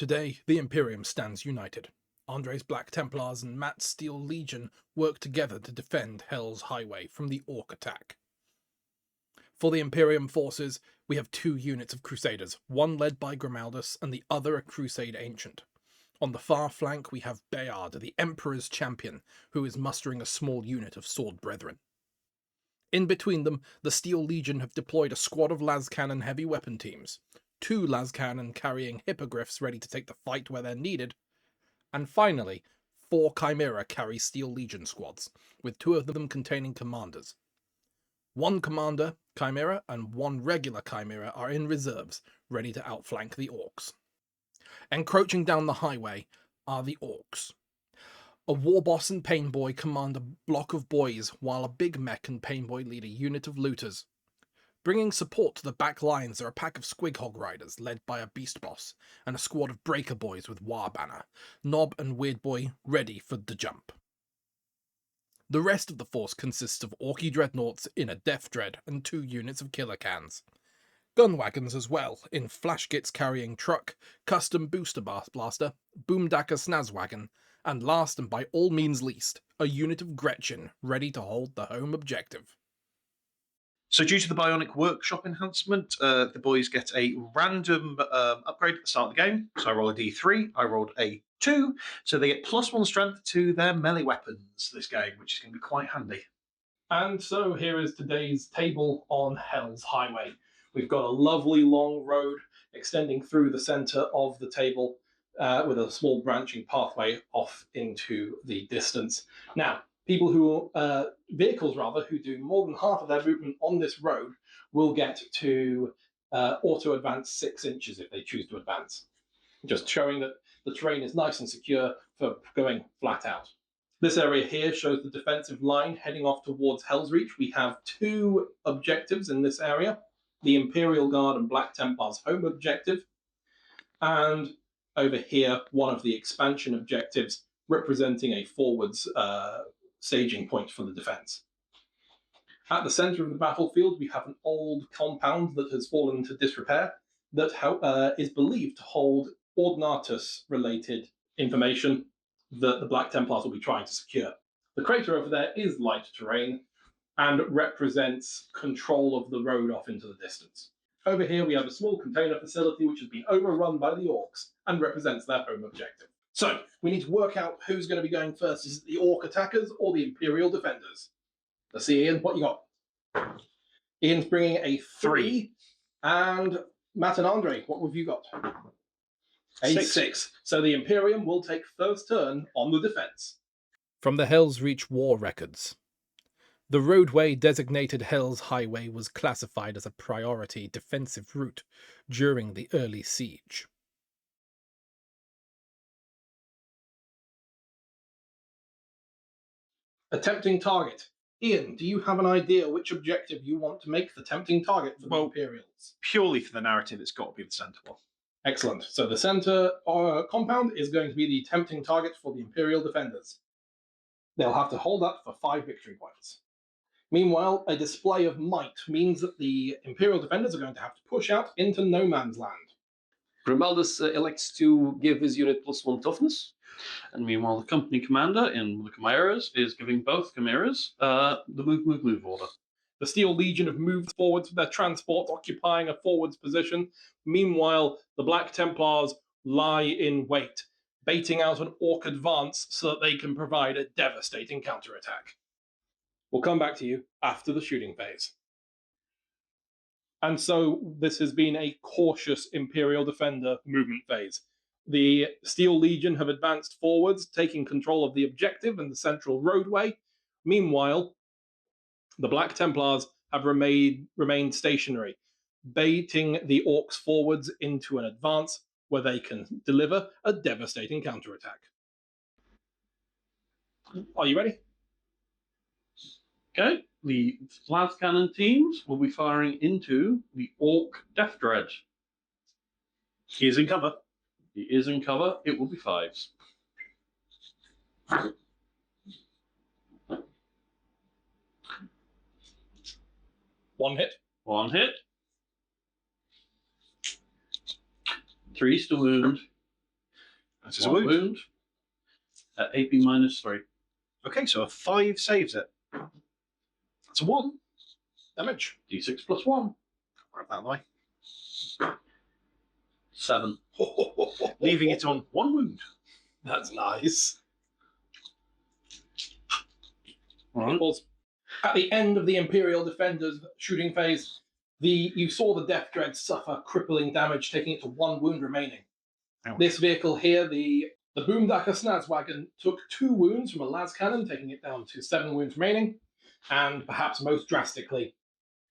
Today, the Imperium stands united. Andre's Black Templars and Matt's Steel Legion work together to defend Hels Highway from the Ork attack. For the Imperium forces, we have two units of Crusaders, one led by Grimaldus and the other a Crusade Ancient. On the far flank we have Bayard, the Emperor's champion, who is mustering a small unit of Sword Brethren. In between them, the Steel Legion have deployed a squad of Lascannon heavy weapon teams, two Lascannon carrying hippogriffs ready to take the fight where they're needed, and finally, 4 Chimera carry Steel Legion squads, with 2 of them containing commanders. 1 commander, Chimera, and 1 regular Chimera are in reserves, ready to outflank the Orks. Encroaching down the highway are the Orks. A Warboss and Painboy command a block of boys, while a Big Mech and Painboy lead a unit of looters. Bringing support to the back lines are a pack of Squighog Riders led by a Beast Boss, and a squad of Breaker Boys with War Banner, Knob and Weird Boy ready for the jump. The rest of the force consists of Orky Dreadnoughts in a Death Dread and 2 units of Killer Cans. Gun wagons as well, in Flashgits carrying Truck, Custom Booster Blaster, Boomdacker Snazwagon, and last and by all means least, a unit of Gretchen ready to hold the home objective. So due to the Bionic Workshop enhancement, the boys get a random upgrade at the start of the game. So I roll a d3, I rolled a 2, so they get +1 strength to their melee weapons this game, which is going to be quite handy. And so here is today's table on Hels Highway. We've got a lovely long road extending through the centre of the table with a small branching pathway off into the distance. Now, vehicles who do more than half of their movement on this road will get to auto advance 6 inches if they choose to advance, just showing that the terrain is nice and secure for going flat out. This area here shows the defensive line heading off towards Hell's Reach. We have 2 objectives in this area, the Imperial Guard and Black Templars home objective, and over here one of the expansion objectives representing a forwards staging point for the defense. At the center of the battlefield, we have an old compound that has fallen into disrepair that is believed to hold Ordnatus-related information that the Black Templars will be trying to secure. The crater over there is light terrain and represents control of the road off into the distance. Over here, we have a small container facility which has been overrun by the Orks and represents their home objective. So, we need to work out who's going to be going first. Is it the Ork attackers or the Imperial Defenders? Let's see, Iain, what you got? Ian's bringing a 3. And Matt and Andre, what have you got? A 6. So the Imperium will take first turn on the defense. From the Hell's Reach War Records. The roadway designated Hell's Highway was classified as a priority defensive route during the early siege. A tempting target. Iain, do you have an idea which objective you want to make the tempting target for the Imperials? Purely for the narrative, it's got to be the centre one. Excellent. So the centre compound is going to be the tempting target for the Imperial Defenders. They'll have to hold that for 5 victory points. Meanwhile, a display of might means that the Imperial Defenders are going to have to push out into no man's land. Grimaldus elects to give his unit +1 toughness, and meanwhile the company commander in the Chimeras is giving both Chimeras the move order. The Steel Legion have moved forwards with their transports, occupying a forwards position. Meanwhile, the Black Templars lie in wait, baiting out an Ork advance so that they can provide a devastating counterattack. We'll come back to you after the shooting phase. And so this has been a cautious Imperial Defender movement phase. The Steel Legion have advanced forwards, taking control of the objective and the central roadway. Meanwhile, the Black Templars have remained stationary, baiting the Orks forwards into an advance where they can deliver a devastating counterattack. Are you ready? Okay, the Lascannon teams will be firing into the Ork Death Dread. He is in cover. He is in cover. It will be 5s. One hit. 1 hit. 3s to wound. That is a One wound. At AP -3. Okay, so a 5 saves it. That's a 1. Damage. D6 +1. Grab that way. 7. Leaving it on 1 wound. That's nice. Right. It was at the end of the Imperial Defenders shooting phase. You saw the Death Dread suffer crippling damage, taking it to 1 wound remaining. Ouch. This vehicle here, the Boomdacker Snazwagon, took 2 wounds from a las cannon, taking it down to 7 wounds remaining. And perhaps most drastically,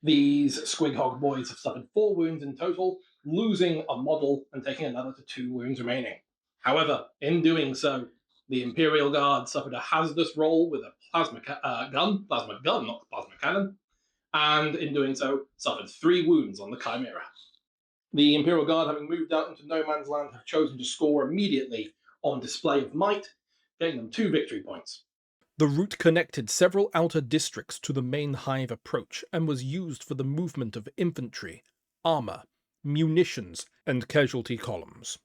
these Squighog boys have suffered 4 wounds in total, losing a model and taking another to 2 wounds remaining. However, in doing so, the Imperial Guard suffered a hazardous roll with a plasma gun, not plasma cannon, and in doing so, suffered 3 wounds on the Chimera. The Imperial Guard, having moved out into no man's land, have chosen to score immediately on display of might, getting them 2 victory points. The route connected several outer districts to the main hive approach and was used for the movement of infantry, armour, munitions, and casualty columns.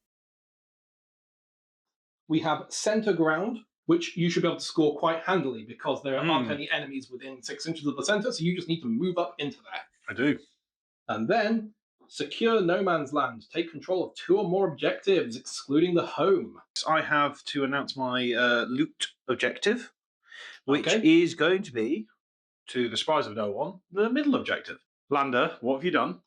We have centre ground, which you should be able to score quite handily because there aren't any enemies within 6 inches of the centre, so you just need to move up into there. I do. And then, secure no man's land. Take control of 2 or more objectives, excluding the home. I have to announce my loot objective, which Okay. is going to be, to the surprise of no one, the middle objective. Lander, what have you done?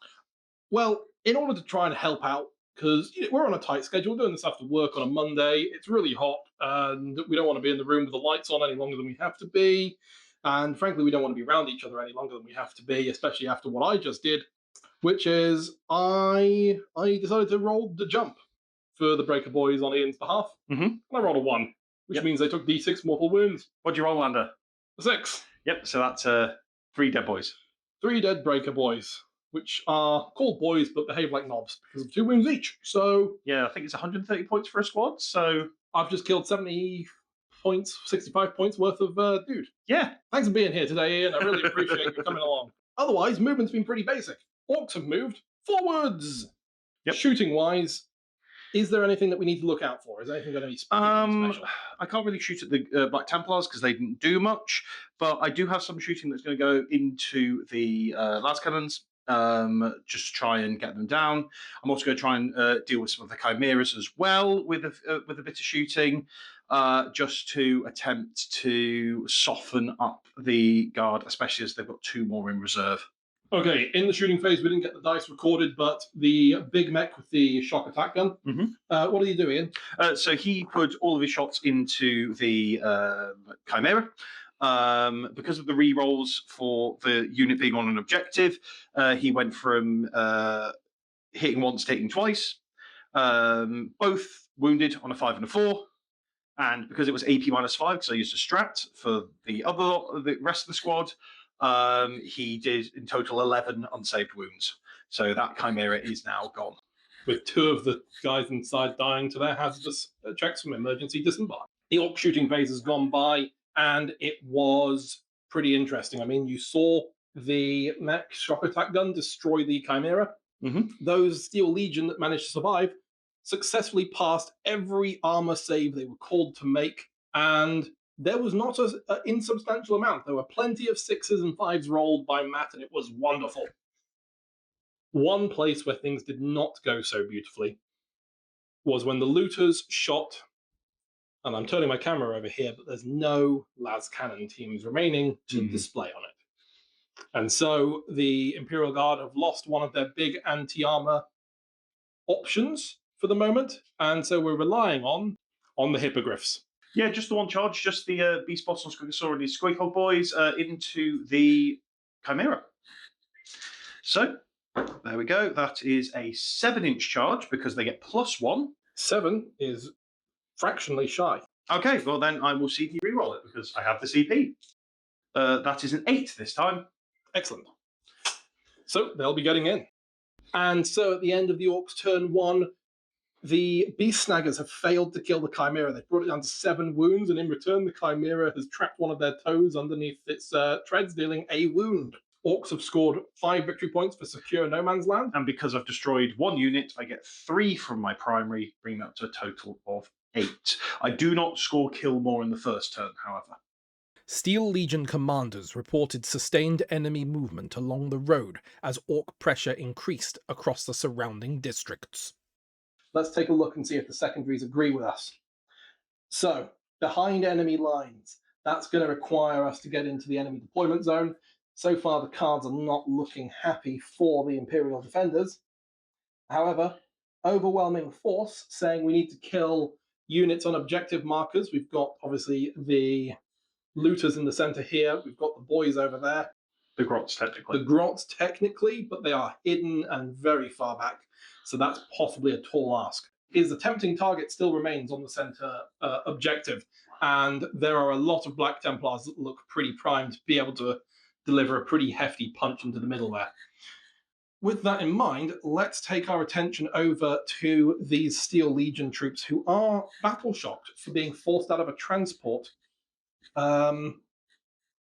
Well, in order to try and help out, because we're on a tight schedule, doing this after work on a Monday, it's really hot, and we don't want to be in the room with the lights on any longer than we have to be. And frankly, we don't want to be around each other any longer than we have to be, especially after what I just did, which is I decided to roll the jump for the Breaker Boys on Ian's behalf. Mhm. And I rolled a 1, which Yep. means they took D6 mortal wounds. What'd you roll, Lander? A 6. Yep, so that's 3 dead boys. 3 dead Breaker Boys, which are called boys but behave like knobs because of 2 wounds each. So Yeah, I think it's 130 points for a squad, so I've just killed 70 points, 65 points worth of dude. yeah. Thanks for being here today, Ian. I really appreciate you coming along. Otherwise, movement's been pretty basic. Orcs have moved forwards. Yep. Shooting wise, is there anything that we need to look out for? Is anything going to be special? I can't really shoot at the Black Templars because they didn't do much, but I do have some shooting that's going to go into the las cannons, just to try and get them down. I'm also going to try and deal with some of the chimeras as well with a bit of shooting, just to attempt to soften up the guard, especially as they've got 2 more in reserve. Okay, in the shooting phase, we didn't get the dice recorded, but the big mech with the shock attack gun, what are you doing? So he put all of his shots into the Chimera. Because of the re-rolls for the unit being on an objective, he went from hitting once to hitting twice. Both wounded on a 5 and a 4. And because it was AP -5, because I used a strat for the rest of the squad, he did in total 11 unsaved wounds. So that Chimera is now gone. With 2 of the guys inside dying to their hazardous checks from emergency disembark. The Orc shooting phase has gone by, and it was pretty interesting. I mean, you saw the mech shock attack gun destroy the Chimera. Those Steel Legion that managed to survive successfully passed every armor save they were called to make, and there was not an insubstantial amount. There were plenty of 6s and 5s rolled by Matt, and it was wonderful. One place where things did not go so beautifully was when the looters shot, and I'm turning my camera over here, but there's no las cannon teams remaining to display on it. And so the Imperial Guard have lost one of their big anti-armor options for the moment, and so we're relying on the hippogriffs. Yeah, just the one charge, just the Beast Boss and Squigosaur and the Squighog boys into the Chimera. So, there we go. That is a 7-inch charge because they get +1. 7 is fractionally shy. Okay, well then I will CP reroll it because I have the CP. That is an 8 this time. Excellent. So they'll be getting in. And so at the end of the Orcs' turn 1, the Beast Snaggers have failed to kill the Chimera. They've brought it down to 7 wounds, and in return, the Chimera has trapped one of their toes underneath its treads, dealing a wound. Orcs have scored 5 victory points for secure no man's land. And because I've destroyed 1 unit, I get 3 from my primary, bringing that to a total of 8. I do not score kill more in the first turn, however. Steel Legion commanders reported sustained enemy movement along the road as Ork pressure increased across the surrounding districts. Let's take a look and see if the secondaries agree with us. So, behind enemy lines, that's going to require us to get into the enemy deployment zone. So far, the cards are not looking happy for the Imperial Defenders. However, overwhelming force saying we need to kill units on objective markers. We've got, obviously, the looters in the center here. We've got the boys over there. The grots, technically. The grots, technically, but they are hidden and very far back. So that's possibly a tall ask. Is the tempting target still remains on the center objective. And there are a lot of Black Templars that look pretty primed to be able to deliver a pretty hefty punch into the middle there. With that in mind, let's take our attention over to these Steel Legion troops who are battle-shocked for being forced out of a transport on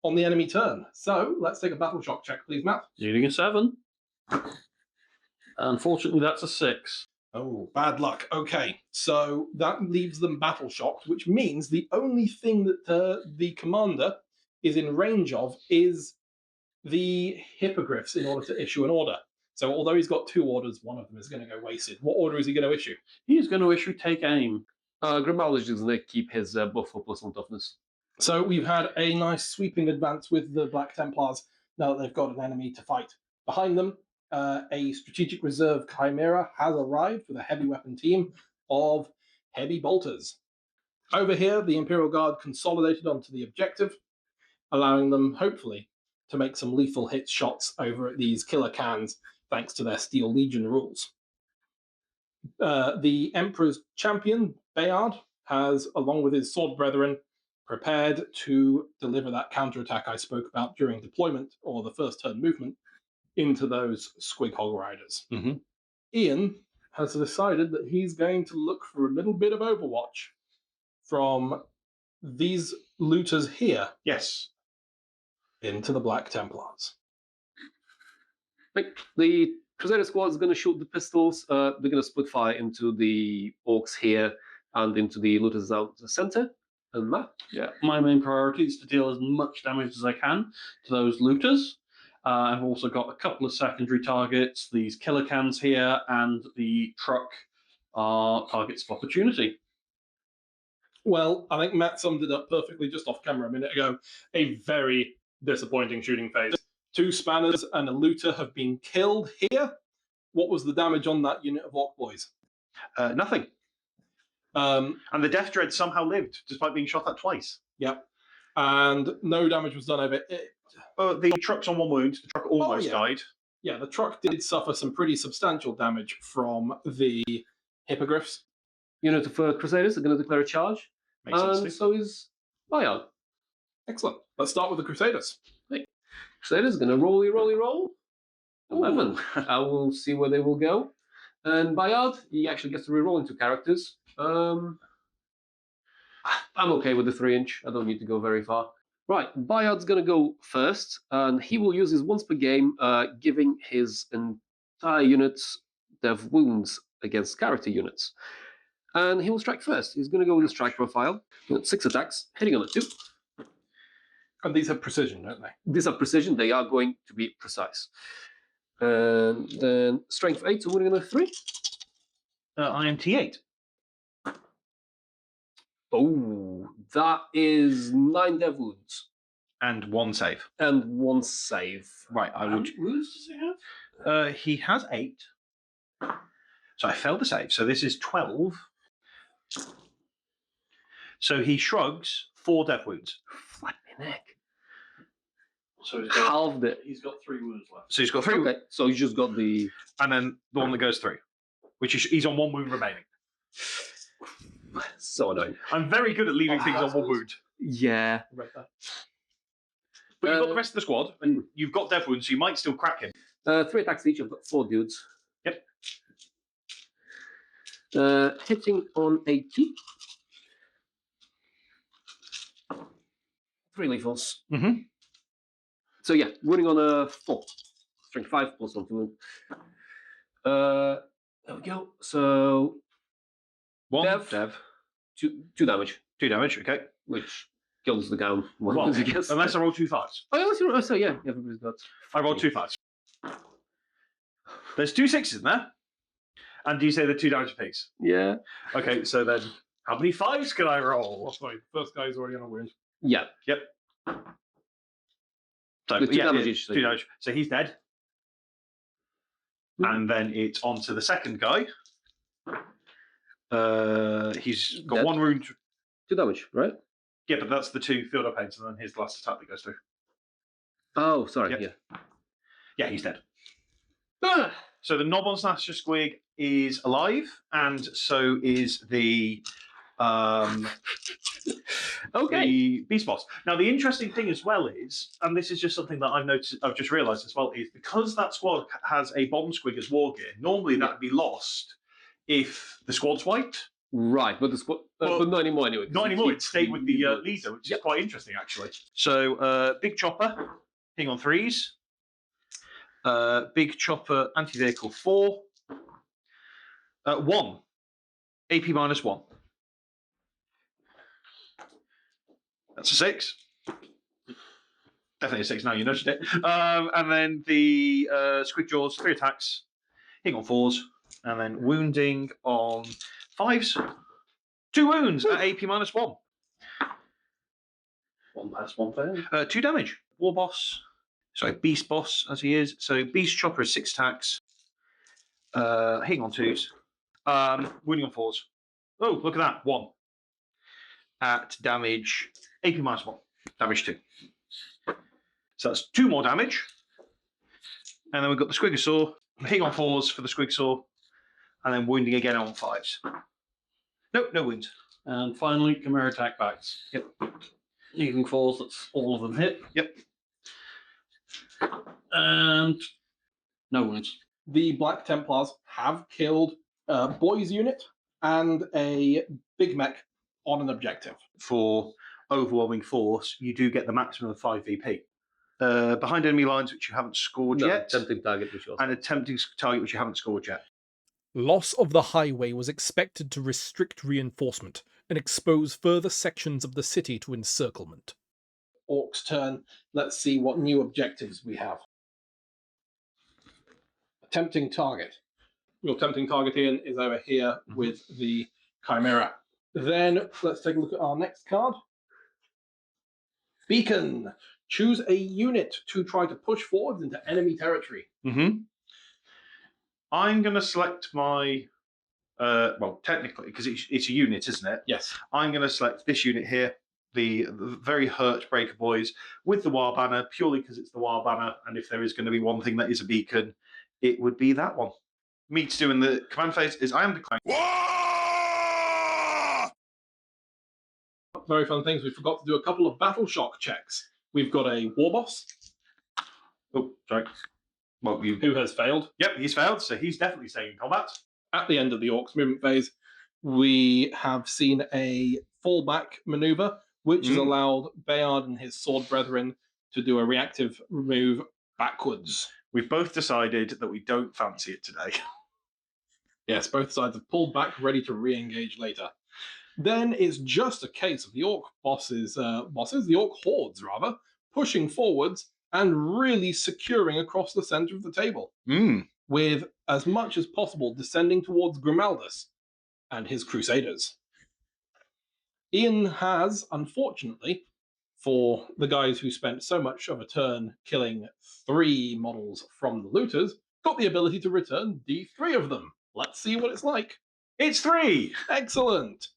the enemy turn. So let's take a battle shock check, please, Matt. Needing a 7. Unfortunately, that's a 6. Oh, bad luck. Okay, so that leaves them battle shocked, which means the only thing that the commander is in range of is the hippogriffs in order to issue an order. So although he's got 2 orders, one of them is going to go wasted. What order is he going to issue? He's going to issue Take Aim. Grimaldus is going to keep his buffer +1 toughness. So we've had a nice sweeping advance with the Black Templars now that they've got an enemy to fight. Behind them, a strategic reserve Chimera has arrived with a heavy weapon team of heavy bolters. Over here, the Imperial Guard consolidated onto the objective, allowing them, hopefully, to make some lethal hit shots over at these killer cans, thanks to their Steel Legion rules. The Emperor's champion, Bayard, has, along with his sword brethren, prepared to deliver that counterattack I spoke about during deployment, or the first turn movement, into those Squig Hog Riders. Mhm. Iain has decided that he's going to look for a little bit of overwatch from these looters here Yes. into the Black Templars. Right. The Crusader squad is going to shoot the pistols. They're going to split fire into the orcs here and into the looters out the center. And Matt? Yeah. My main priority is to deal as much damage as I can to those looters. I've also got a couple of secondary targets. These killer cans here and the truck are targets of opportunity. Well, I think Matt summed it up perfectly just off camera a minute ago. A very disappointing shooting phase. 2 spanners and a looter have been killed here. What was the damage on that unit of Orc boys? Nothing. And the Death Dread somehow lived, despite being shot at twice. Yep. And no damage was done over it. The truck's on 1 wound. The truck almost died. Yeah, the truck did suffer some pretty substantial damage from the hippogriffs. Unit of Crusaders are going to declare a charge. Makes sense. And so is Bayard. Excellent. Let's start with the Crusaders. Crusaders are going to roll. 11. Ooh. I will see where they will go. And Bayard, he actually gets to reroll into characters. I'm okay with the 3-inch. I don't need to go very far. Right, Bayard's going to go first, and he will use his once per game, giving his entire units dev wounds against character units. And he will strike first. He's going to go with the strike profile. 6 attacks, hitting on a 2. And these have precision, don't they? These are precision. They are going to be precise. And then strength 8, so winning on a 3. IMT 8. Oh, that is 9 dev wounds. And 1 save. And 1 save. Right, I would. wounds does he have? He has 8. So I failed the save. So this is 12. So he shrugs 4 death wounds. Flipping heck. So Halved it. he's got 3 wounds left. So he's got 3, Okay, so you just got the... and then the one that goes through, which is he's on 1 wound remaining. So annoying. I'm very good at leaving things on 1 wound. Yeah. Right there. But you've got the rest of the squad, and you've got death wounds, so you might still crack him. 3 attacks each. I've got 4 dudes. Yep. Hitting on 80. 3 lethals. Mm-hmm. So yeah, winning on a 4. Strength 5 plus 1 wound. There we go. So 1 Dev. dev. 2 damage, 2 damage, okay. which kills the gown. Well, unless I roll 2 5s. Oh, unless you so yeah, everybody's got. I rolled 2 5s. There's 2 6s in there. And do you say they're 2 damage apiece? Yeah. Okay, so then how many 5s can I roll? Oh, sorry, first guy's already on a wound. Yeah. Yep. So With 2 damage each. 2 damage. So he's dead. And then it's on to the second guy. He's got Dead. 1 wound. 2 damage, right? Yeah, but that's the 2 field up pains, and then his last attack that goes through. Oh, sorry. Yep. Yeah. Yeah, he's dead. Ah! So the knob on Snatcher Squig is alive, and so is the Okay. the beast boss. Now the interesting thing as well is, and this is just something that I've just realised as well, is because that squad has a bomb squig as war gear, normally that'd be lost if the squad's wiped. Right, but the squad, Well, but not anymore anyway. 'cause Not you anymore, keep it stayed with the the leader, which Yep. is quite interesting actually. So big chopper, hitting on 3s. Big chopper, anti-vehicle 4. 1. AP -1. That's a 6. Definitely a 6 now, you noticed it. And then the Squig Jaws, 3 attacks, hitting on 4s, and then wounding on 5s. 2 wounds at AP -1. 1 pass, 1 fail. 2 damage. War boss. Sorry, beast boss as he is. So beast chopper is 6 attacks. Hitting on 2s. Wounding on 4s. Oh, look at that. 1. At damage AP -1. Damage 2. So that's 2 more damage. And then we've got the Squigosaur. Hitting on 4s for the Squigsaw. And then wounding again on 5s. Nope, no wounds. And finally, Chimera attack backs. Yep. Using 4s, that's all of them hit. Yep. And no wounds. The Black Templars have killed a boys unit and a big mech on an objective. For overwhelming force, you do get the maximum of 5 VP. Behind enemy lines, which you haven't scored No, yet. tempting target, which also. And a tempting target, which you haven't scored yet. Loss of the highway was expected to restrict reinforcement and expose further sections of the city to encirclement. Ork's turn. Let's see what new objectives we have. Attempting target. Your tempting target, Ian, is over here with the Chimera. Then let's take a look at our next card. Beacon. Choose a unit to try to push forwards into enemy territory. Mm-hmm. I'm going to select my, well, technically, because it's a unit, isn't it? Yes. I'm going to select this unit here, the very hurt Breaker Boys, with the War Banner, purely because it's the War Banner, and if there is going to be one thing that is a beacon, it would be that one. Me to do in the command phase is I am declaring. Very fun things. We forgot to do a couple of battle shock checks. We've got a war boss Oh, sorry. Well, you. who has failed. Yep, he's failed, so he's definitely staying in combat. At the end of the Orcs movement phase, we have seen a fallback maneuver, which has allowed Bayard and his sword brethren to do a reactive move backwards. We've both decided that we don't fancy it today. Yes, both sides have pulled back, ready to re-engage later. Then it's just a case of the Orc the Orc hordes rather, pushing forwards and really securing across the center of the table, with as much as possible descending towards Grimaldus and his Crusaders. Ian has, unfortunately, for the guys who spent so much of a turn killing 3 models from the looters, got the ability to return D3 of them. Let's see what it's like. It's 3! Excellent!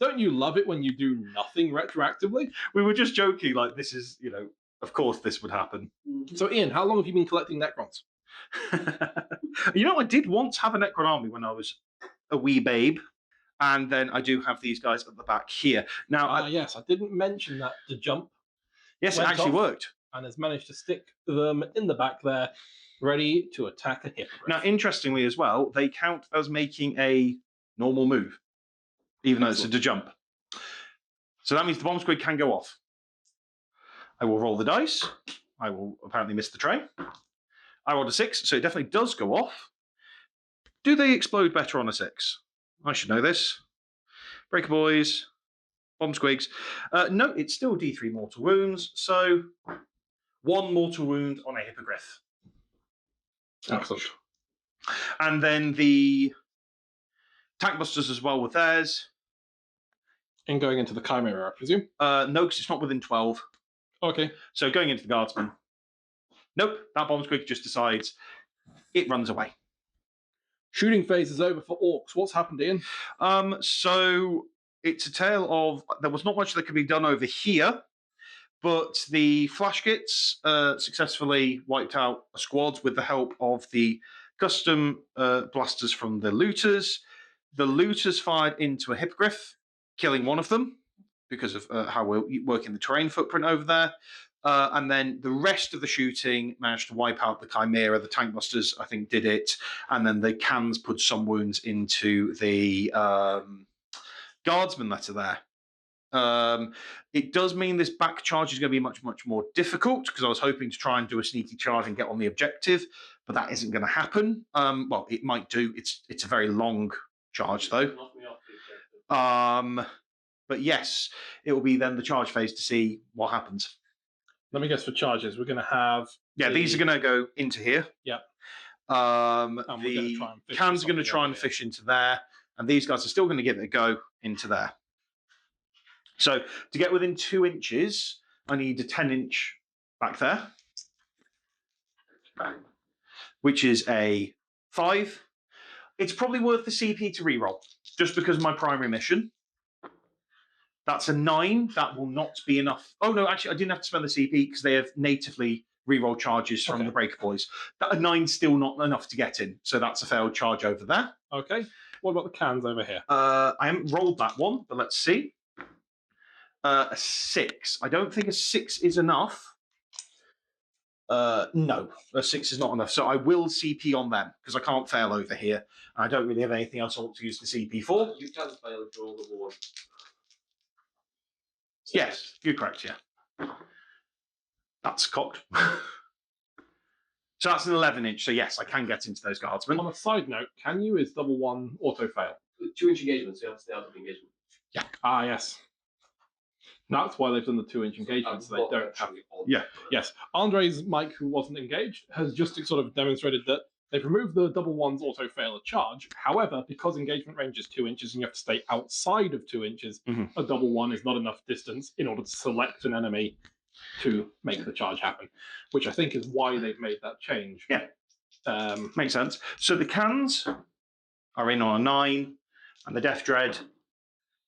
Don't you love it when you do nothing retroactively? We were just joking, like, this is, of course this would happen. So, Ian, how long have you been collecting Necrons? I did once have a Necron army when I was a wee babe, and then I do have these guys at the back here. Now, Yes, I didn't mention that the jump yes, it went actually off. worked. and has managed to stick them in the back there, ready to attack a hippogriff. Now, interestingly as well, they count as making a normal move, even though it's a jump. So that means the bomb squid can go off. I will roll the dice. I will apparently miss the tray. I rolled a 6, so it definitely does go off. Do they explode better on a 6? I should know this. Breaker boys, bomb squigs. No, it's still D3 mortal wounds. So 1 mortal wound on a hippogriff. Excellent. And then the tank busters as well with theirs. And going into the Chimera, I presume? No, because it's not within 12. Okay. So going into the guardsman. Nope, that bomb squig just decides it runs away. Shooting phase is over for orcs. What's happened, Iain? So it's a tale of there was not much that could be done over here, but the flash kits successfully wiped out a squad with the help of the custom blasters from the looters. The looters fired into a hippogriff, killing one of them because of how we're working the terrain footprint over there. And then the rest of the shooting managed to wipe out the Chimera. The tank busters, I think, did it. And then the cans put some wounds into the guardsmen that are there. It does mean this back charge is going to be much, much more difficult because I was hoping to try and do a sneaky charge and get on the objective, but that isn't going to happen. Well, it might do. It's a very long charge, though. But yes, it will be then the charge phase to see what happens. Let me guess for charges. We're going to have... Yeah, these are going to go into here. Yep. The cans are going to try and fish into there, and these guys are still going to give it a go into there. So to get within 2 inches, I need a 10-inch back there, which is a 5. It's probably worth the CP to reroll, just because of my primary mission. That's a 9. That will not be enough. Oh, no, actually, I didn't have to spend the CP because they have natively reroll charges from the Breaker Boys. That a 9's still not enough to get in, so that's a failed charge over there. Okay. What about the cans over here? I haven't rolled that one, but let's see. A 6. I don't think a 6 is enough. No, a 6 is not enough. So I will CP on them because I can't fail over here. I don't really have anything else I want to use the CP for. You can fail if you roll the 1. Yes, you're correct, yeah. That's cocked. So that's an 11-inch. So yes, I can get into those guardsmen. On a side note, can you is double 1 auto fail? 2-inch engagement, so you have to stay out of the engagement. Yeah. Ah, yes. That's why they've done the 2-inch engagement, so they don't have... Yeah. Yes. Andre's Mike, who wasn't engaged, has just sort of demonstrated that they've removed the double 1's auto fail a charge. However, because engagement range is 2 inches and you have to stay outside of 2 inches, a double 1 is not enough distance in order to select an enemy to make the charge happen, which I think is why they've made that change. Yeah. Makes sense. So the cans are in on a 9, and the Death Dread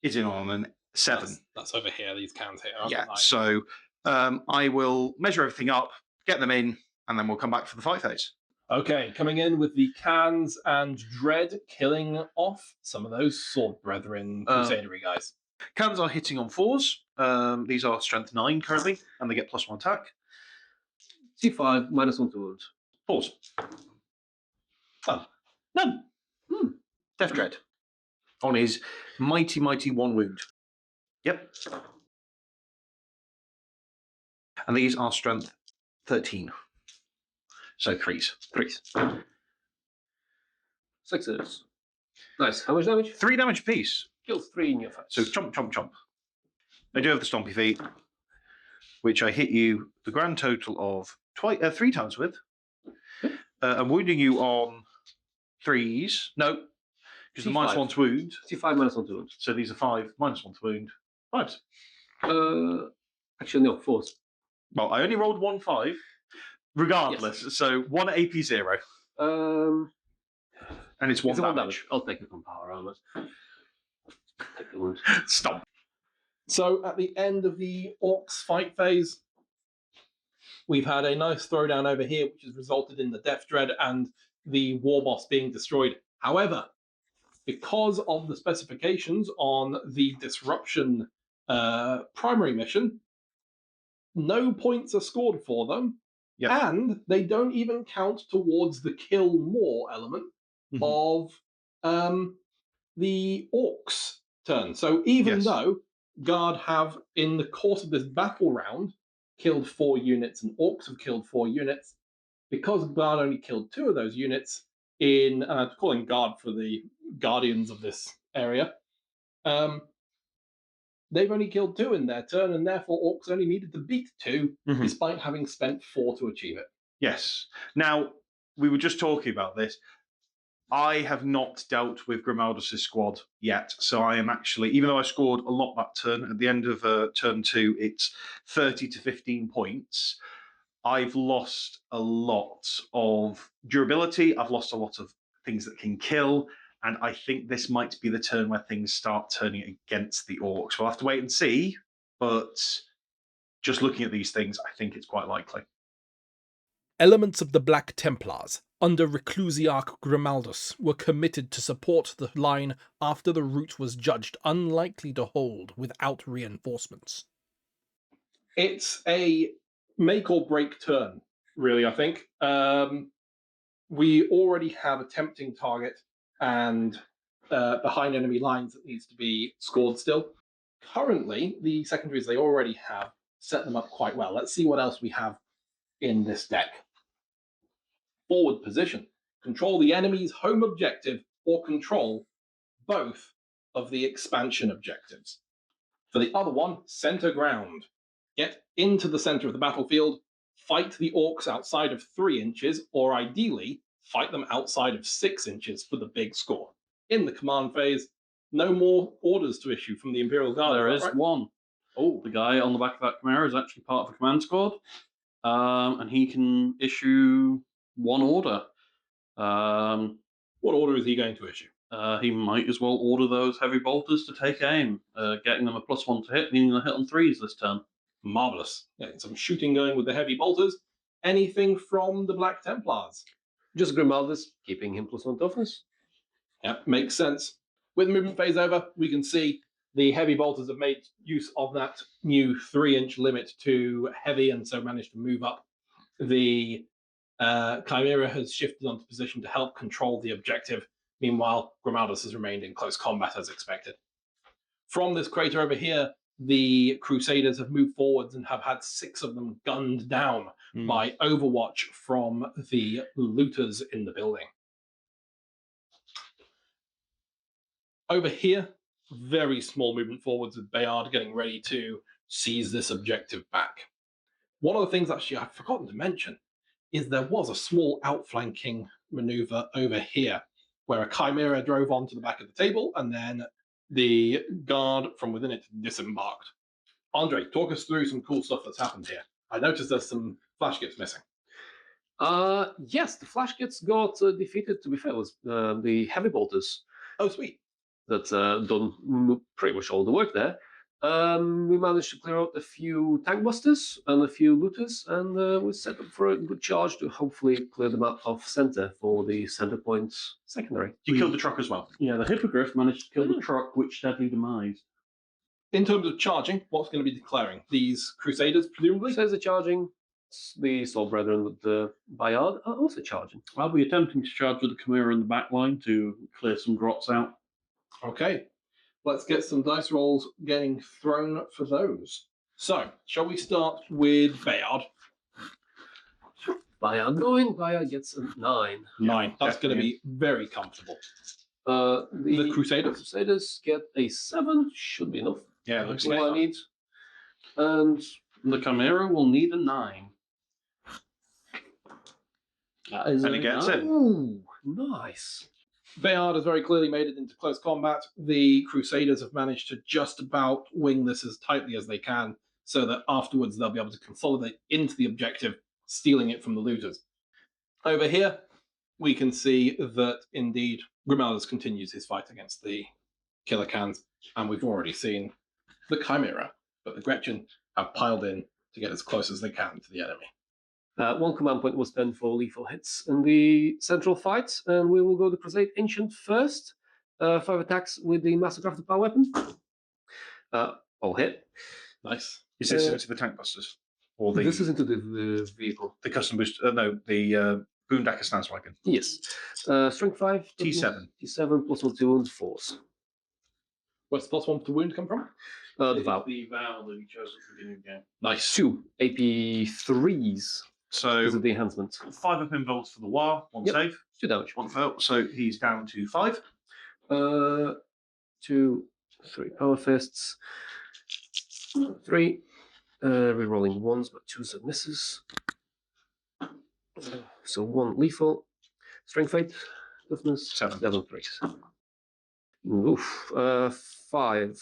is in on a 7. That's over here, these cans here. Yeah, so I will measure everything up, get them in, and then we'll come back for the fight phase. Okay, coming in with the cans and Dread, killing off some of those Sword Brethren Crusadery guys. Cans are hitting on 4s. These are strength 9 currently, and they get +1 attack. C5, -1 to wound. 4s. Oh, none. Death Dread. On his mighty, mighty 1 wound. Yep. And these are strength 13. So 3s. 6s. Nice. How much damage? 3 damage apiece. Kills 3 in your face. So chomp, chomp, chomp. I do have the stompy feet, which I hit you the grand total of 3 times with. I'm wounding you on 3s. No, because the -1 to wound. C5 -1 to wound. So these are 5, -1 to wound. 5s. Actually, no, 4s. Well, I only rolled 1 5, regardless. Yes. So 1 at AP 0. And it's 1 damage. I'll take it on power armor. Take the wound. Stop. So at the end of the Orcs fight phase, we've had a nice throwdown over here, which has resulted in the Death Dread and the War Boss being destroyed. However, because of the specifications on the Disruption primary mission, no points are scored for them, and they don't even count towards the kill more element of the Orcs' turn. So even though Guard have, in the course of this battle round, killed 4 units and Orcs have killed 4 units, because Guard only killed 2 of those units, in calling Guard for the guardians of this area, They've only killed 2 in their turn, and therefore Orcs only needed to beat 2, Mhm. despite having spent 4 to achieve it. Yes. Now, we were just talking about this. I have not dealt with Grimaldus' squad yet, so I am actually, even though I scored a lot that turn, at the end of turn 2, it's 30 to 15 points. I've lost a lot of durability. I've lost a lot of things that can kill, and I think this might be the turn where things start turning against the Orcs. We'll have to wait and see, but just looking at these things, I think it's quite likely. Elements of the Black Templars, under Reclusiarch Grimaldus, were committed to support the line after the route was judged unlikely to hold without reinforcements. It's a make or break turn, really, I think. We already have a tempting target and behind enemy lines that needs to be scored still. Currently, the secondaries they already have set them up quite well. Let's see what else we have in this deck. Forward position. Control the enemy's home objective or control both of the expansion objectives. For the other one, center ground. Get into the center of the battlefield, fight the Orcs outside of 3 inches, or ideally, fight them outside of 6 inches for the big score. In the command phase, no more orders to issue from the Imperial Guard. There is right? one. Oh, The guy on the back of that Chimera is actually part of the command squad, and he can issue 1 order. what order is he going to issue? He might as well order those heavy bolters to take aim, getting them a +1 to hit, meaning they'll hit on 3s this turn. Marvelous. Getting some shooting going with the heavy bolters. Anything from the Black Templars? Just Grimaldus, keeping him +1 toughness. Yep, makes sense. With movement phase over, we can see the heavy bolters have made use of that new 3-inch limit to heavy, and so managed to move up. The Chimera has shifted onto position to help control the objective. Meanwhile, Grimaldus has remained in close combat as expected. From this crater over here, the Crusaders have moved forwards and have had 6 of them gunned down by Overwatch from the looters in the building. Over here, very small movement forwards with Bayard getting ready to seize this objective back. One of the things actually I've forgotten to mention is there was a small outflanking maneuver over here where a Chimera drove onto the back of the table and then the guard from within it disembarked. Andre, talk us through some cool stuff that's happened here. I noticed there's some flash kits missing. Yes, the flash kits got defeated, to be fair. It was the heavy bolters Oh, sweet. that done pretty much all the work there. We managed to clear out a few tank busters and a few looters, and we set up for a good charge to hopefully clear them out of center for the center point secondary. You killed the truck as well. Yeah, the Hippogriff managed to kill the truck, which sadly demised. In terms of charging, what's going to be declaring? These Crusaders, presumably? So they're charging. The Soul Brethren with the Bayard are also charging. I'll be attempting to charge with the Chimera in the back line to clear some grots out. Okay, let's get some dice rolls getting thrown for those. So, shall we start with Bayard? Bayard going. Bayard gets a 9. 9. That's going to definitely. be very comfortable. The Crusaders? Crusaders get a 7. Should be enough. Yeah, it looks That's like all I need. And The Chimera will need a 9. That is And it gets it. ooh, nice. Bayard has very clearly made it into close combat. The Crusaders have managed to just about wing this as tightly as they can, so that afterwards they'll be able to consolidate into the objective, stealing it from the looters. Over here, we can see that indeed Grimaldus continues his fight against the Killer Cans, and we've already seen the Chimera, but the Gretchen have piled in to get as close as they can to the enemy. 1 command point was spent for lethal hits in the central fight, and we will go to Crusade Ancient first. 5 attacks with the Master Crafted Power Weapon. All hit. Nice. Is this into the tank busters? Or the, This is into the vehicle. the custom boost? No, the Boondacker Stance Wagon. Yes. Strength 5. T7. T7 plus 1 2 wounds force. Where's the +1 to wound come from? The vow. The vow that he chose at the beginning of the game. Nice. 2 AP3s. So Is it the enhancement? 5 up involved for the Waaagh, 1 Yep. save, 2 damage. 1 fail. So he's down to 5. 2, 3 power fists. 3. Rerolling 1s, but 2s and misses. So 1 lethal. Strength 8. Toughness 7. 7 3s. Oof. 5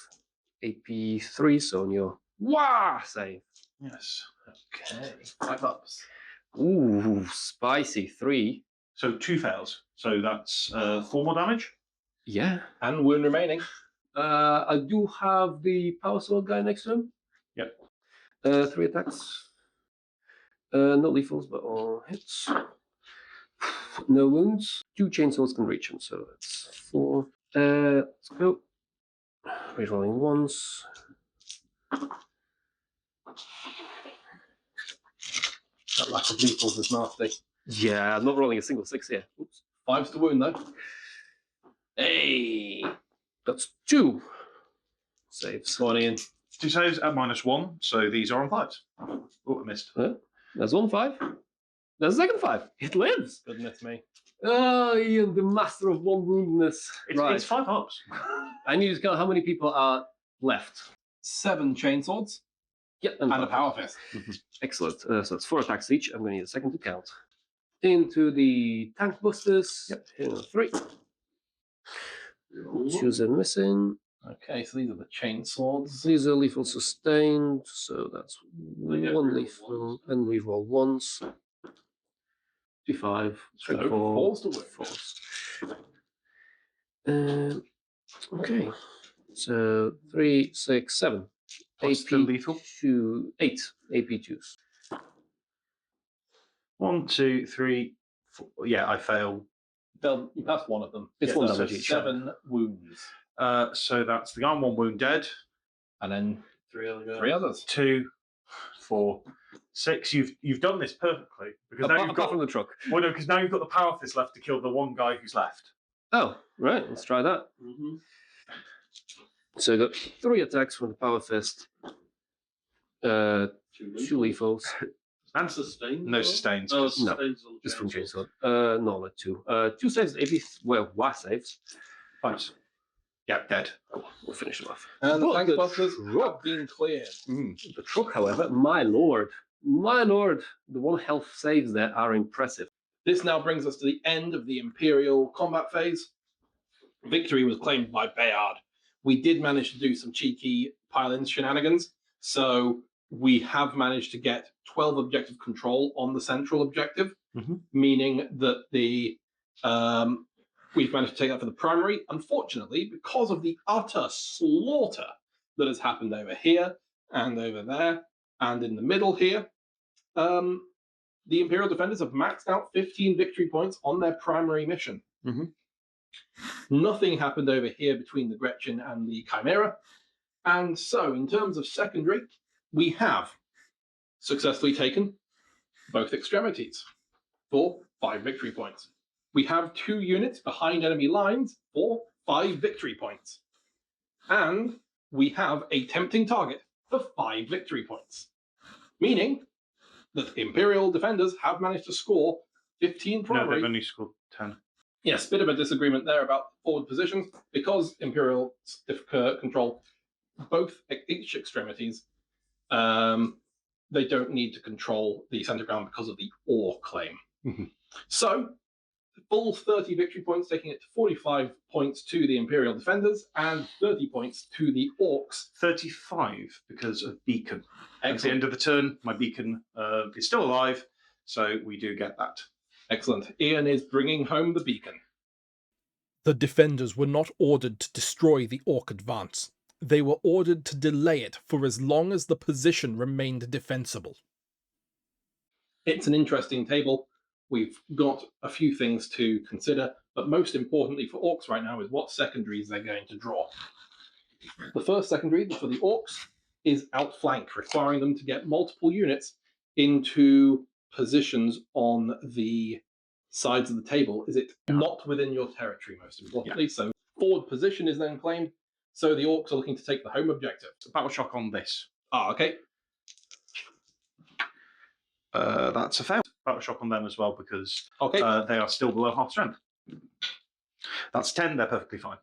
AP 3, so on your Waaagh save. Yes. Okay, 5 ups. Ooh, spicy 3. So 2 fails. So that's 4 more damage. Yeah. And wound remaining. I do have the power sword guy next to him. Yep. 3 attacks. No lethals, but all hits. No wounds. 2 chainswords can reach him, so that's 4. Let's go. Rerolling 1s. That lack of lethals is nasty. Yeah, I'm not rolling a single 6 here. Oops. 5's to wound, though. Hey! That's 2 saves. Go on, Ian. 2 saves at -1, so these are on 5s. Oh, I missed. There's 1 5. There's a second 5. It lives! Goodness me. Oh, Ian, the master of 1 woundedness. It's 5 ups. I need to count how many people are left. 7 chainswords Yep, and a five. power fist. Excellent. So that's 4 attacks each. I'm going to need a second to count. Into the tank busters. Yep. Here are 3. 2s are missing. Okay, so these are the chainswords. These are lethal sustained, so that's They get 1 reroll lethal, and we roll 1s. 2 5, 3 So 4. 4's to wound. 4s. Okay, so 3, 6, 7. What's the lethal? 2, 8 AP2s. 1, 2, 3, 4. Yeah, I fail. You passed one of them. It's Yeah, 1 so damage each. 7 wounds. So that's the guy on 1 wound dead. And then 3 other guys. 3 others. 2, 4, 6. You've done this perfectly because now you've Apart got from the truck. well, no, because now you've got the power fist left to kill the one guy who's left. Oh, right, let's try that. Mm-hmm. So I got 3 attacks from the power fist. 2 2 lethals. And Sustained. no sustains. Oh, 'cause- sustained. Just from chainsword. No, not 2. 2 saves, AP. Well, Waaagh saves. Thanks. Yeah, dead. We'll finish them off. And the But tank the busters truck- have been cleared. The truck, however, my lord, the 1 health saves there are impressive. This now brings us to the end of the Imperial combat phase. Victory was claimed by Bayard. We did manage to do some cheeky pile-in shenanigans, so we have managed to get 12 objective control on the central objective, meaning that we've managed to take that for the primary. Unfortunately, because of the utter slaughter that has happened over here and over there and in the middle here, the Imperial Defenders have maxed out 15 victory points on their primary mission. Nothing happened over here between the Gretchen and the Chimera. And so, in terms of secondary, we have successfully taken both extremities for 5 victory points. We have 2 units behind enemy lines for 5 victory points. And we have a tempting target for 5 victory points. Meaning that Imperial Defenders have managed to score 15 No, primary. they've only scored 10. Yes, bit of a disagreement there about forward positions because Imperial control both each extremities. They don't need to control the center ground because of the ore claim. So, full 30 victory points, taking it to 45 points to the Imperial Defenders and 30 points to the Orcs. 35 because of beacon. At the Excellent. end of the turn, my beacon is still alive, so we do get that. Excellent. Iain is bringing home the beacon. The defenders were not ordered to destroy the Orc advance. They were ordered to delay it for as long as the position remained defensible. It's an interesting table. We've got a few things to consider, but most importantly for Orcs right now is what secondaries they're going to draw. The first secondary for the Orcs is outflank, requiring them to get multiple units into positions on the sides of the table. Is it not within your territory, most importantly? So forward position is then claimed. So the Orcs are looking to take the home objective. Battle shock on this. Okay. That's a fail. Battle shock on them as well because Okay. they are still below half strength. That's 10, they're perfectly fine.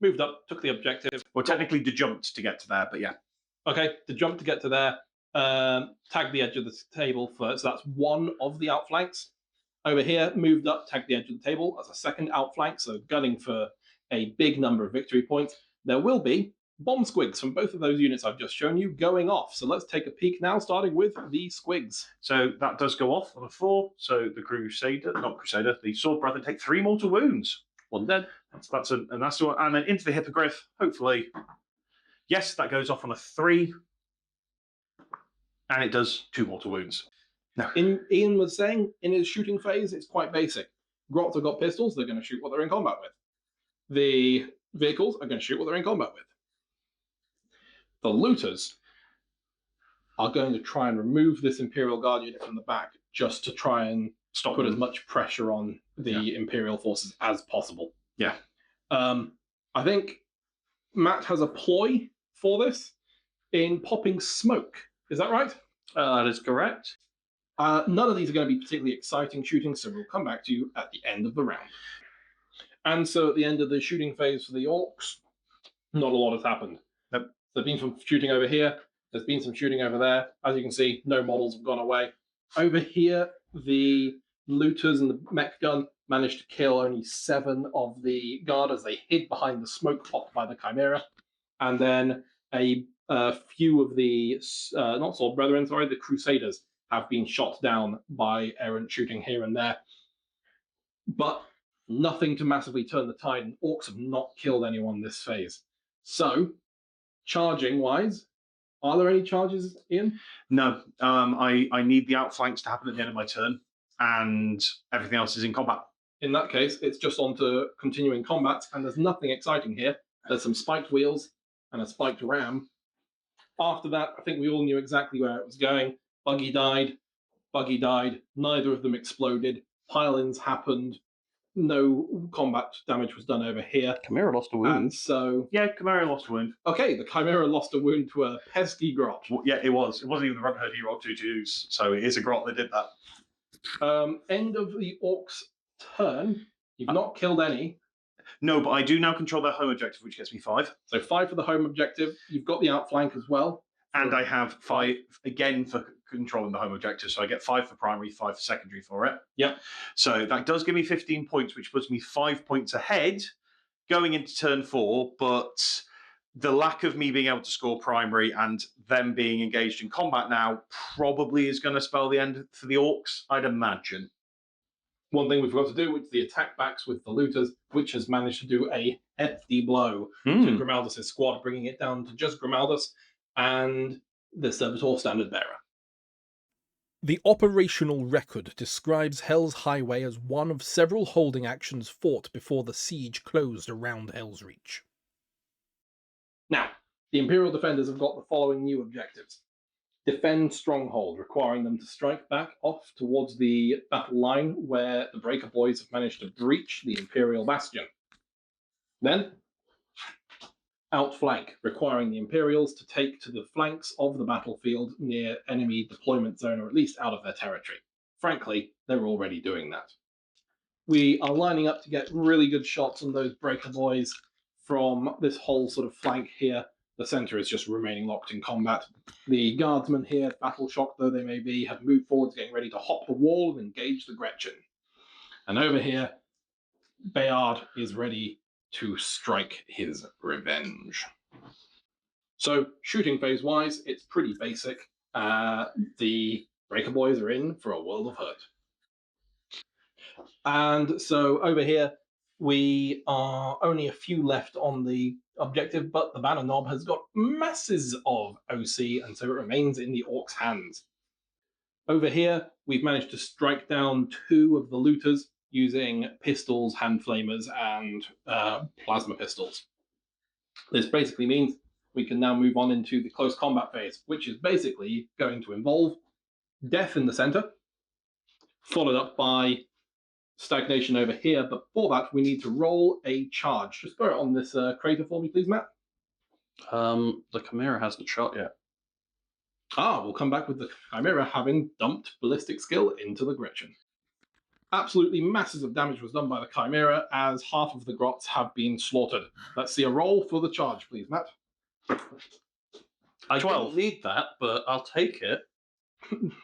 moved up, took the objective. Well, technically, the jumped to get to there, but yeah. Okay, the jump to get to there, tagged the edge of the table first. So that's one of the outflanks. Over here, moved up, tagged the edge of the table as a second outflank, so gunning for a big number of victory points. There will be bomb squigs from both of those units I've just shown you going off. So let's take a peek now, starting with the squigs. So that does go off on a 4. So the the Sword Brother take 3 mortal wounds. One dead. And then into the Hippogriff, hopefully. Yes, that goes off on a 3. And it does 2 mortal wounds. No. Iain was saying in his shooting phase, it's quite basic. Grots have got pistols, they're going to shoot what they're in combat with. The vehicles are going to shoot what they're in combat with. The looters are going to try and remove this Imperial Guard unit from the back just to try and put as much pressure on the Imperial forces as possible. Yeah. I think Matt has a ploy for this in popping smoke. Is that right? That is correct. None of these are going to be particularly exciting shooting, so we'll come back to you at the end of the round. And so at the end of the shooting phase for the Orcs, not a lot has happened. Nope. There's been some shooting over here. There's been some shooting over there. As you can see, no models have gone away. Over here, the looters and the mech gun managed to kill only 7 of the guard as they hid behind the smoke popped by the Chimera. And then a few of the, not Sword Brethren, sorry, the Crusaders have been shot down by errant shooting here and there. But nothing to massively turn the tide, and Orcs have not killed anyone this phase. So, charging-wise, are there any charges, Iain? No. I need the outflanks to happen at the end of my turn, and everything else is in combat. In that case, it's just on to continuing combat, and there's nothing exciting here. There's some spiked wheels and a spiked ram. After that, I think we all knew exactly where it was going. Buggy died, neither of them exploded, pile-ins happened, no combat damage was done over here. Chimera lost a wound. And so... Yeah, Chimera lost a wound. Okay, the Chimera lost a wound to a pesky grot. Well, yeah, it was. It wasn't even the Red Hood he rolled 2 twos, so it is a grot that did that. End of the Orcs' turn. You've not killed any. No, but I do now control their home objective, which gets me 5. So 5 for the home objective. You've got the outflank as well. And I have 5 again for controlling the home objective. So I get 5 for primary, 5 for secondary for it. Yep. So that does give me 15 points, which puts me 5 points ahead going into turn 4. But the lack of me being able to score primary and them being engaged in combat now probably is going to spell the end for the Orcs, I'd imagine. One thing we forgot to do, which is the attack backs with the looters, which has managed to do a hefty blow to Grimaldus' squad, bringing it down to just Grimaldus and the Servitor Standard Bearer. The operational record describes Hell's Highway as one of several holding actions fought before the siege closed around Hell's Reach. Now, the Imperial Defenders have got the following new objectives. Defend Stronghold, requiring them to strike back off towards the battle line where the Breaker Boys have managed to breach the Imperial Bastion. Then, Outflank, requiring the Imperials to take to the flanks of the battlefield near enemy deployment zone, or at least out of their territory. Frankly, they're already doing that. We are lining up to get really good shots on those Breaker Boys from this whole sort of flank here. The centre is just remaining locked in combat. The guardsmen here, battle shocked though they may be, have moved forwards, getting ready to hop the wall and engage the Gretchen. And over here, Bayard is ready to strike his revenge. So, shooting phase-wise, it's pretty basic. The Breaker Boys are in for a world of hurt. And so, over here, we are only a few left on the objective, but the banner knob has got masses of OC, and so it remains in the Orcs' hands. Over here, we've managed to strike down 2 of the looters using pistols, hand flamers, and plasma pistols. This basically means we can now move on into the close combat phase, which is basically going to involve death in the center, followed up by stagnation over here, but for that we need to roll a charge. Just throw it on this crater for me, please, Matt. The Chimera hasn't shot yet. We'll come back with the Chimera having dumped ballistic skill into the Gretchen. Absolutely masses of damage was done by the Chimera as half of the Grots have been slaughtered. Let's see a roll for the charge, please, Matt. I 12. don't need that, but I'll take it.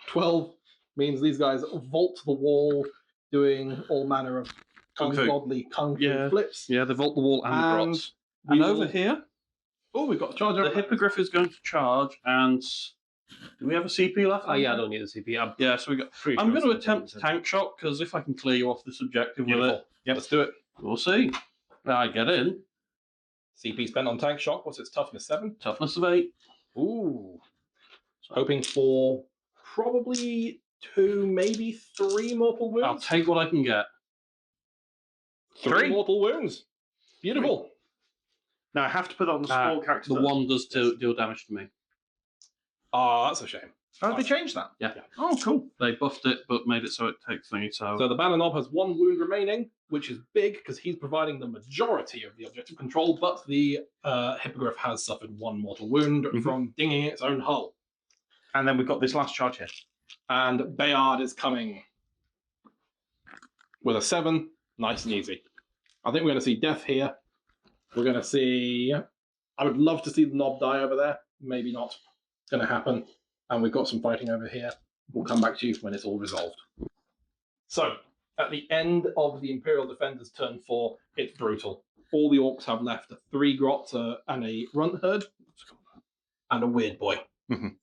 12 means these guys vault the wall, doing all manner of Kung fu. ungodly kung fu Yeah. flips. Yeah, they vault the wall and the And grots. And we over will- here, Oh, we've got a charge the over there. Hippogriff is going to charge, and do we have a CP left? Oh, yeah, I don't need a CP. Yeah, so we got. Pretty I'm sure going to it's attempt something. tank shot because if I can clear you off this objective with Beautiful. it, Yep. Let's do it. we'll see. I get in. CP spent on tank shock. What's its toughness? 7? Toughness of 8. Ooh. Hoping for probably 2, maybe 3 mortal wounds. I'll take what I can get. 3 mortal wounds. Beautiful. Now I have to put on the small character. The first. one does deal damage to me. Ah, that's a shame. Oh, they changed that. Yeah. Oh, cool. They buffed it, but made it so it takes thingy. So, So the Banner Knob has 1 wound remaining, which is big because he's providing the majority of the objective control, but the Hippogriff has suffered 1 mortal wound from dinging its own hull. And then we've got this last charge here. And Bayard is coming with a 7. Nice and easy. I think we're going to see death here. We're going to see... I would love to see the knob die over there. Maybe not going to happen. And we've got some fighting over here. We'll come back to you when it's all resolved. So, at the end of the Imperial Defenders turn 4, it's brutal. All the Orcs have left are 3 Grots and a Runt Herd and a Weird Boy. Mhm.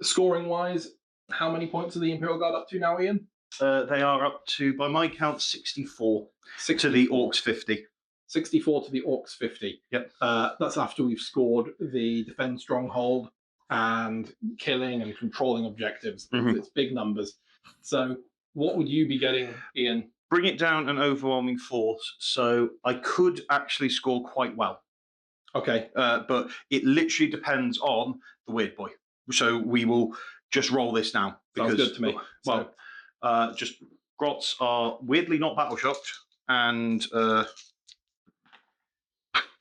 Scoring-wise, how many points are the Imperial Guard up to now, Ian? They are up to, by my count, 64 to the Orcs 50. 64 to the Orcs 50. Yep. That's after we've scored the Defend Stronghold and killing and controlling objectives. Mhm. It's big numbers. So what would you be getting, Ian? Bring it down an overwhelming force, so I could actually score quite well. Okay. But it literally depends on the Weird Boy. So we will just roll this now. Sounds good to me. Well, just Grots are weirdly not battle shocked, and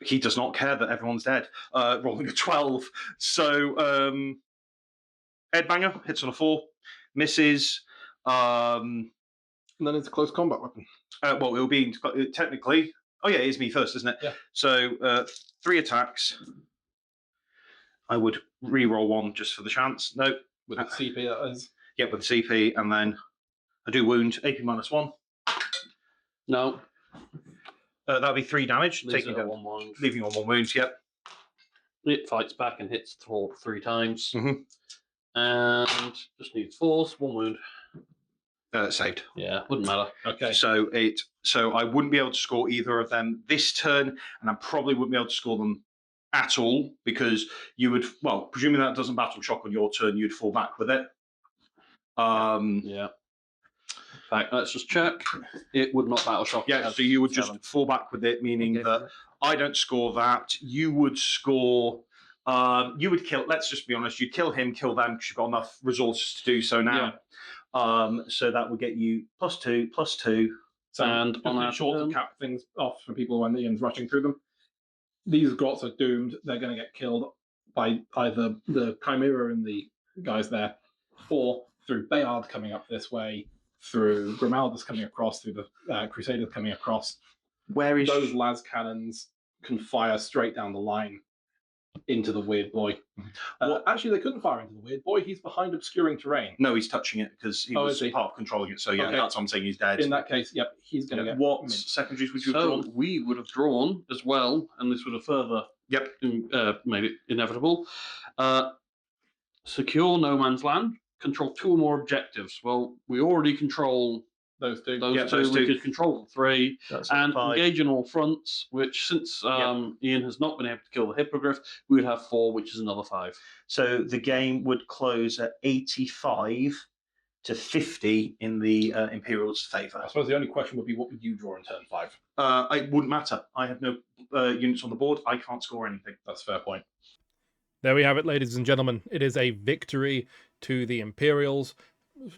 he does not care that everyone's dead. Rolling a 12. So Headbanger hits on a 4, misses. And then it's a close combat weapon. Well, it'll be technically. Oh yeah, it is me first, isn't it? Yeah. So 3 attacks. I would re-roll 1 just for the chance. No, With the CP, that is. yeah, with the CP, and then I do wound AP -1. no. That'll be 3 damage, Leaves taking it at down, 1 wound. leaving you on 1 wound. Yep. It fights back and hits 3 times. Mhm. And just needs force, 1 wound. Saved. Yeah, wouldn't matter. Okay. So I wouldn't be able to score either of them this turn, and I probably wouldn't be able to score them at all because you would. Well, presuming that doesn't battle shock on your turn, you'd fall back with it. Yeah. In fact, let's just check. It would not battle shock. Yeah, so you would just 7. fall back with it, meaning Okay. that I don't score that. You would score. You would kill. Let's just be honest. You'd kill him, kill them because you've got enough resources to do so now. So that would get you +2. So, And just on in our short to turn- cap things off for people when Ian's rushing through them, these Grots are doomed. They're going to get killed by either the Chimera and the guys there, or through Bayard coming up this way, through Grimaldus coming across, through the Crusaders coming across. Where is Those las cannons can fire straight down the line into the Weird Boy. Actually, they couldn't fire into the Weird Boy. He's behind obscuring terrain. No, he's touching it because he Oh, was is he? part of controlling it. So yeah, Okay. that's what I'm saying. He's dead. In that case, yep, he's going to get What minced. secondaries would you have So drawn? we would have drawn as well, and this would have further Yep. made it inevitable. Secure no man's land. Control 2 or more objectives. Well, we already control Those two. those Yeah, 2. those We 2. could control 3. That's And 5. engage in all fronts, which since Ian has not been able to kill the Hippogriff, we would have 4, which is another 5. So the game would close at 85 to 50 in the Imperials' favour. I suppose the only question would be, what would you draw in turn 5? It wouldn't matter. I have no units on the board. I can't score anything. That's a fair point. There we have it, ladies and gentlemen. It is a victory to the Imperials,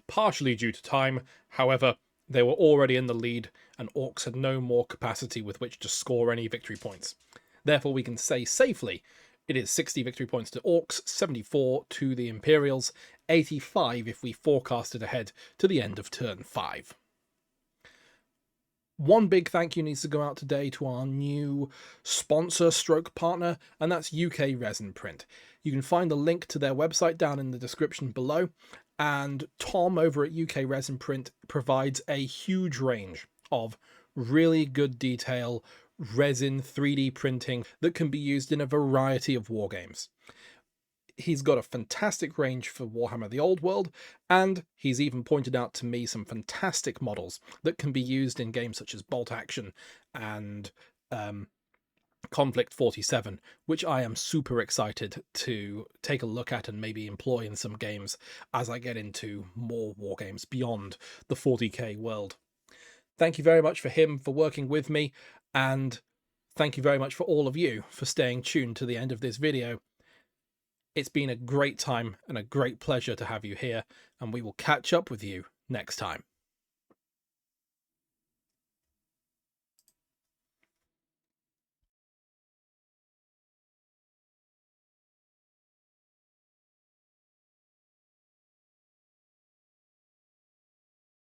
partially due to time. However, they were already in the lead, and Orcs had no more capacity with which to score any victory points. Therefore, we can say safely it is 60 victory points to Orcs, 74 to the Imperials, 85 if we forecasted ahead to the end of turn 5. One big thank you needs to go out today to our new sponsor stroke partner, and that's UK Resin Print. You can find the link to their website down in the description below, and Tom over at UK Resin Print provides a huge range of really good detail resin 3D printing that can be used in a variety of wargames. He's got a fantastic range for Warhammer the Old World, and he's even pointed out to me some fantastic models that can be used in games such as Bolt Action and Conflict 47, which I am super excited to take a look at and maybe employ in some games as I get into more wargames beyond the 40k world. Thank you very much for him for working with me, and thank you very much for all of you for staying tuned to the end of this video. It's been a great time and a great pleasure to have you here, and we will catch up with you next time.